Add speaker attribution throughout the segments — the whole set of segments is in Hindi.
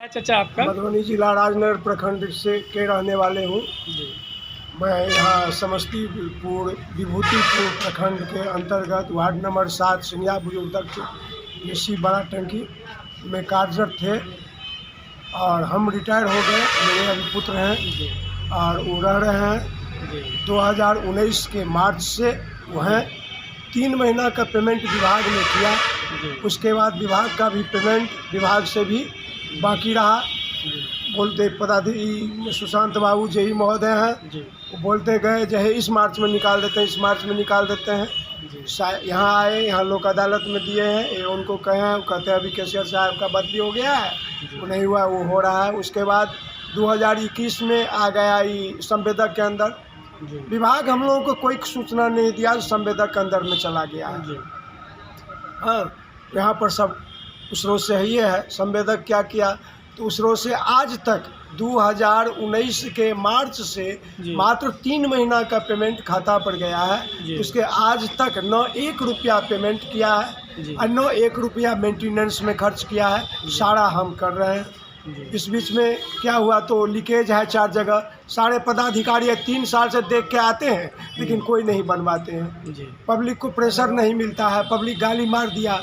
Speaker 1: चाचा आपका?
Speaker 2: मधुबनी जिला राजनगर प्रखंड से के रहने वाले हूँ।
Speaker 1: जी।
Speaker 2: मैं यहाँ समस्तीपुर विभूतिपुर प्रखंड के अंतर्गत वार्ड नंबर 7 सिंधिया बुजुर्ग तक एसी बड़ा टंकी में कार्यरत थे और हम रिटायर हो गए। मेरे अभी पुत्र हैं
Speaker 1: जी।
Speaker 2: और वो रह रहे हैं।
Speaker 1: जी।
Speaker 2: 2019 के मार्च से वो हैं। 3 महीना का पेमेंट विभाग ने किया।
Speaker 1: जी।
Speaker 2: उसके बाद विभाग का भी पेमेंट विभाग से भी बाकी रहा। बोलते पदाधिकारी सुशांत बाबू जी महोदय हैं,
Speaker 1: जी।
Speaker 2: वो बोलते गए जो है इस मार्च में निकाल देते हैं, इस मार्च में निकाल देते हैं। यहाँ आए, यहाँ लोक अदालत में दिए हैं, ये उनको कहे हैं, वो कहते हैं अभी कैशियर साहब का बदली हो गया है, वो नहीं हुआ, वो हो रहा है। उसके बाद 2021 में आ गया ये संवेदक के अंदर। विभाग हम लोगों को कोई सूचना नहीं दिया, संवेदक के अंदर में चला गया है। हाँ, यहाँ पर सब उस रोज से ही है। संवेदक क्या किया तो उस रोज से आज तक 2019 के मार्च से मात्र 3 महीना का पेमेंट खाता पर गया है। उसके आज तक न 1 रुपया पेमेंट किया है और न 1 रुपया मेंटेनेंस में खर्च किया है। सारा हम कर रहे हैं। इस बीच में क्या हुआ तो लीकेज है 4 जगह। सारे पदाधिकारी 3 साल से देख के आते हैं लेकिन कोई नहीं बनवाते हैं। पब्लिक को प्रेशर नहीं मिलता है। पब्लिक गाली मार दिया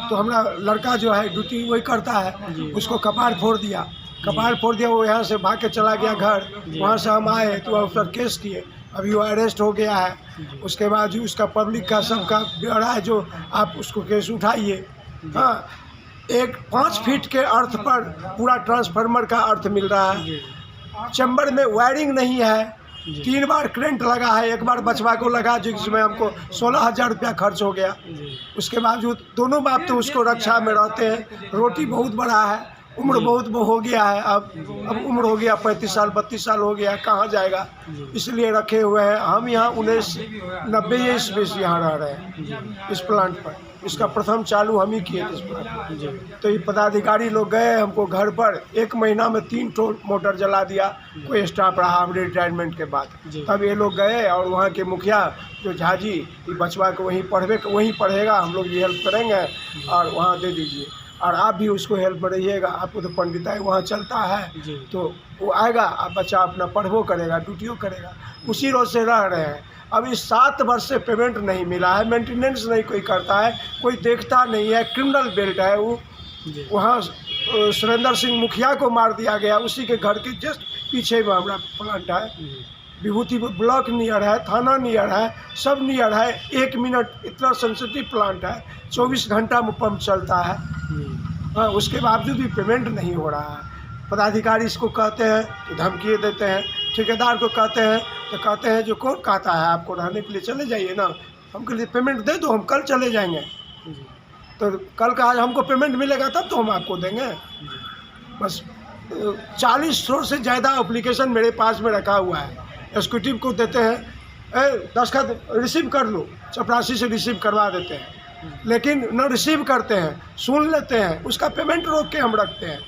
Speaker 2: तो हमारा लड़का जो है ड्यूटी वही करता है, उसको कपार फोड़ दिया। वो यहाँ से भाग के चला गया घर। वहाँ से हम आए तो उस पर केस किए, अभी वो अरेस्ट हो गया है। उसके बाद उसका पब्लिक का सबका ब्यौरा है, जो आप उसको केस उठाइए। हाँ, एक 5 फीट के अर्थ पर पूरा ट्रांसफार्मर का अर्थ मिल रहा है। चैम्बर में वायरिंग नहीं है। 3 बार करंट लगा है, 1 बार बचवा को लगा जिसमें हमको 16,000 रुपया खर्च हो गया। उसके बावजूद दोनों बाप तो उसको रक्षा में रहते हैं। रोटी बहुत बड़ा है, उम्र बहुत हो गया है। अब उम्र हो गया 35 साल 32 साल हो गया, कहाँ जाएगा, इसलिए रखे हुए हैं। हम यहाँ 1990 ईस्वी से यहाँ रह रहे हैं इस प्लांट पर। इसका प्रथम चालू हम ही किए थे इस प्लांट। तो ये पदाधिकारी लोग गए हमको घर पर 1 महीना में 3 मोटर जला दिया। कोई स्टाफ रहा हमारे रिटायरमेंट के बाद। तब ये लोग गए और वहाँ के मुखिया जो झाजी ये बचवा को वहीं पढ़ेगा, हम लोग ये हेल्प करेंगे और वहाँ दे दीजिए और आप भी उसको हेल्प में रहिएगा। आपको तो पंडिताई वहाँ चलता है तो वो आएगा, आप बच्चा अपना पढ़बो करेगा, ड्यूटियों करेगा। उसी रोज से रह रहे हैं। अभी 7 वर्ष से पेमेंट नहीं मिला है, मेंटेनेंस नहीं कोई करता है, कोई देखता नहीं है। क्रिमिनल बेल्ट है वो। वहाँ सुरेंद्र सिंह मुखिया को मार दिया गया, उसी के घर के जस्ट पीछे में हमारा प्लांट है। विभूतिपुर ब्लॉक नियर है, थाना नियर है, सब नियर है। 1 मिनट इतना सेंसिटिव प्लांट है, 24 घंटा में पंप चलता है। हाँ, उसके बावजूद भी पेमेंट नहीं हो रहा है। पदाधिकारी इसको कहते हैं तो धमकी देते हैं, ठेकेदार को कहते हैं तो कहते हैं जो कौन कहता है आपको रहने के लिए, चले जाइए ना, हमके लिए पेमेंट दे दो, हम कल चले जाएंगे। तो कल का आज हमको पेमेंट मिलेगा तब तो हम आपको देंगे। बस 40 से ज़्यादा एप्लीकेशन मेरे पास में रखा हुआ है। एग्जीक्यूटिव को देते हैं, दस्तखत रिसीव कर लो, चपरासी से रिसीव करवा देते हैं, लेकिन न रिसीव करते हैं, सुन लेते हैं, उसका पेमेंट रोक के हम रखते हैं।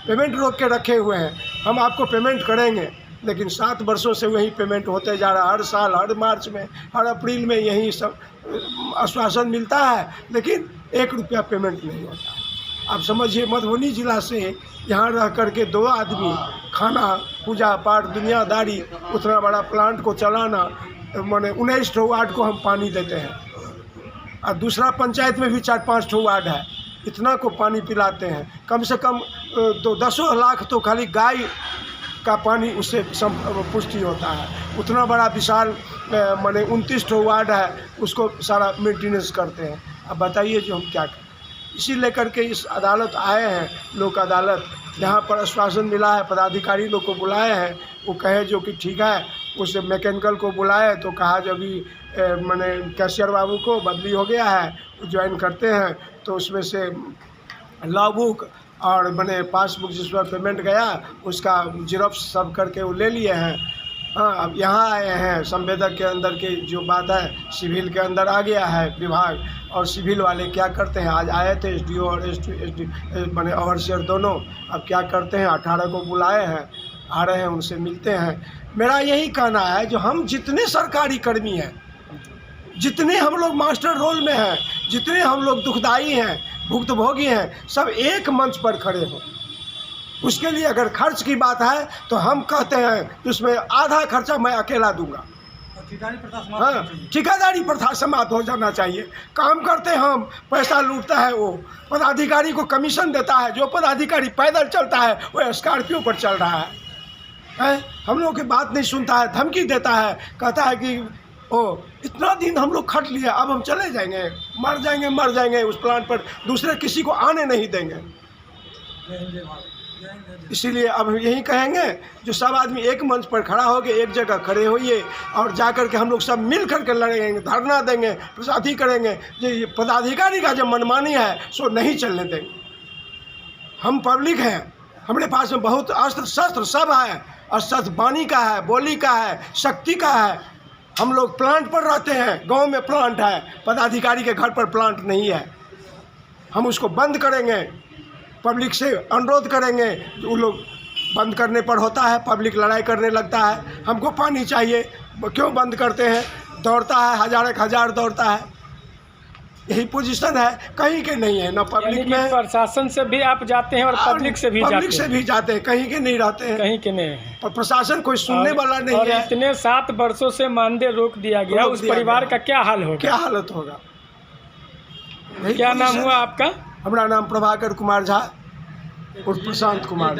Speaker 2: पेमेंट रोक के रखे हुए हैं, हम आपको पेमेंट करेंगे, लेकिन 7 वर्षों से वही पेमेंट होते जा रहा है। हर साल, हर मार्च में, हर अप्रैल में यही सब आश्वासन मिलता है, लेकिन 1 रुपया पेमेंट नहीं होता। आप समझिए मधुबनी जिला से यहाँ रह करके 2 आदमी खाना, पूजा पाठ, दुनियादारी, उतना बड़ा प्लांट को चलाना, माने 19 वार्ड को हम पानी देते हैं और दूसरा पंचायत में भी 4-5 वार्ड है, इतना को पानी पिलाते हैं। कम से कम तो 10 लाख तो खाली गाय का पानी उससे पुष्टि होता है। उतना बड़ा विशाल माने 29 वार्ड है, उसको सारा मेंटेनेंस करते हैं। अब बताइए जो हम क्या करें। इसी लेकर के इस अदालत आए हैं, लोक अदालत, जहाँ पर आश्वासन मिला है। पदाधिकारी लोग को बुलाए हैं, वो कहे जो कि ठीक है। उस मैकेनिकल को बुलाए तो कहा जब भी मैंने कैशियर बाबू को बदली हो गया है, ज्वाइन करते हैं तो उसमें से लॉ बुक और मैंने पासबुक जिस पर पेमेंट गया उसका जेरॉक्स सब करके वो ले लिए हैं। हाँ, अब यहाँ आए हैं संवेदक के अंदर की जो बात है सिविल के अंदर आ गया है विभाग। और सिविल वाले क्या करते हैं, आज आए थे एसडीओ और एसडी मैंने ओवरसियर दोनों। अब क्या करते हैं, 18 को बुलाए हैं, आ रहे हैं, उनसे मिलते हैं। मेरा यही कहना है जो हम जितने सरकारी कर्मी हैं, जितने हम लोग मास्टर रोल में हैं, जितने हम लोग दुखदाई हैं, भुक्तभोगी हैं, सब एक मंच पर खड़े हों। उसके लिए अगर खर्च की बात है तो हम कहते हैं कि उसमें आधा खर्चा मैं अकेला दूंगा। हाँ, ठेकेदारी प्रथा समाप्त हो जाना चाहिए। काम करते हम, पैसा लूटता है वो, पदाधिकारी को कमीशन देता है। जो पदाधिकारी पैदल चलता है वो स्कॉर्पियो पर चल रहा है, हम लोग की बात नहीं सुनता है, धमकी देता है, कहता है कि ओ इतना दिन हम लोग खट लिए, अब हम चले जाएंगे, मर जाएंगे उस प्लांट पर, दूसरे किसी को आने नहीं देंगे। इसीलिए अब हम यही कहेंगे, जो सब आदमी एक मंच पर खड़ा होकर एक जगह खड़े होइए और जाकर के हम लोग सब मिल कर के लड़ेंगे, धरना देंगे, प्रसादी करेंगे। जो ये पदाधिकारी का जो मनमानी है सो नहीं चलने देंगे। हम पब्लिक हैं, हमारे पास में बहुत अस्त्र शस्त्र सब है, अस्त्र वाणी का है, बोली का है, शक्ति का है। हम लोग प्लांट पर रहते हैं, गांव में प्लांट है, पदाधिकारी के घर पर प्लांट नहीं है। हम उसको बंद करेंगे, पब्लिक से अनुरोध करेंगे। वो लोग बंद करने पर होता है, पब्लिक लड़ाई करने लगता है, हमको पानी चाहिए, क्यों बंद करते हैं, दौड़ता है, हजार दौड़ता है। यही पोजीशन है, कहीं के नहीं है ना पब्लिक में।
Speaker 1: प्रशासन से भी आप जाते हैं और पब्लिक से भी
Speaker 2: जाते हैं, कहीं के नहीं रहते हैं,
Speaker 1: कहीं के नहीं है।
Speaker 2: पर प्रशासन कोई सुनने वाला नहीं है।
Speaker 1: इतने 7 वर्षों से मानदेय रोक दिया गया, उस परिवार का क्या हाल होगा,
Speaker 2: क्या हालत होगा।
Speaker 1: क्या नाम हुआ आपका?
Speaker 2: हमारा नाम प्रभाकर कुमार झा और प्रशांत कुमार।